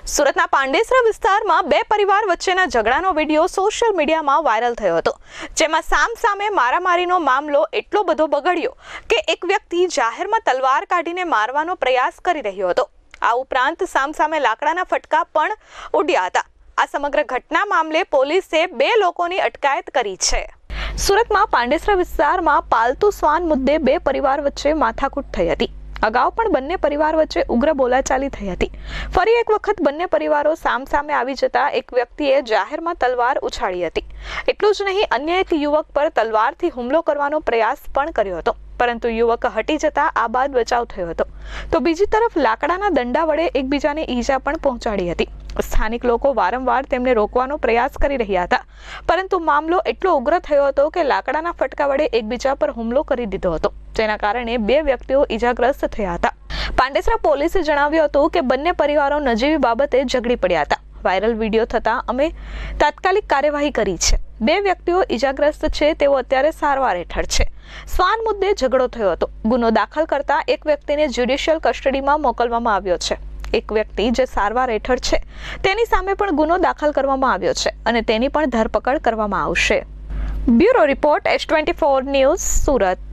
સુરતના પાંડેસરા વિસ્તારમાં બે પરિવાર વચ્ચેના ઝઘડાનો વિડીયો સોશિયલ મીડિયામાં વાયરલ થયો હતો, જેમાં સામસામે મારામારીનો મામલો એટલો બધો બગડ્યો કે એક વ્યક્તિ જાહેરમાં તલવાર કાઢીને મારવાનો પ્રયાસ કરી રહ્યો હતો। આ ઉપરાંત સામસામે લાકડાના ફટકા પણ ઉડ્યા હતા। આ સમગ્ર ઘટના મામલે પોલીસે બે લોકોની અટકાયત કરી છે। સુરતમાં પાંડેસરા વિસ્તારમાં પાલતુ શ્વાન મુદ્દે બે પરિવાર વચ્ચે માથાકૂટ થઈ હતી। અગાઉ પણ બંને પરિવાર વચ્ચે ઉગ્ર બોલાચાલી થઈ હતી। ફરી એક વખત બંને પરિવારો સામસામે આવી જતા એક વ્યક્તિએ જાહેરમાં તલવાર ઉછાળી હતી। એટલું જ નહીં, અન્ય એક યુવક પર તલવારથી હુમલો કરવાનો પ્રયાસ પણ કર્યો હતો, પરંતુ યુવક હટી જતા આ બાદ બચાવ થયો હતો। તો બીજી તરફ લાકડાના દંડા વડે એકબીજાને ઈજા પણ પહોંચાડી હતી। સ્થાનિક લોકો વારંવાર તેમને રોકવાનો પ્રયાસ કરી રહ્યા હતા, પરંતુ મામલો એટલો ઉગ્ર થયો હતો કે લાકડાના ફટકા વડે એકબીજા પર હુમલો કરી દીધો હતો, જેના કારણે બે વ્યક્તિઓ ઈજાગ્રસ્ત થયા હતા। પાંડેસરા પોલીસે જણાવ્યું હતું કે બંને પરિવારો નજીવી બાબતે ઝઘડી પડ્યા હતા। વાયરલ વિડીયો થતાં અમે તાત્કાલિક કાર્યવાહી કરી છે। બે વ્યક્તિઓ ઈજાગ્રસ્ત છે, તેઓ અત્યારે સારવાર હેઠળ છે। શ્વાન મુદ્દે ઝઘડો થયો હતો। ગુનો દાખલ કરતા એક વ્યક્તિને જ્યુડિશિયલ કસ્ટડીમાં મોકલવામાં આવ્યો છે। એક વ્યક્તિ જે સારવાર હેઠળ છે તેની સામે પણ ગુનો દાખલ કરવામાં આવ્યો છે અને તેની પણ ધરપકડ કરવામાં આવશે। Bureau report S24 news, Surat.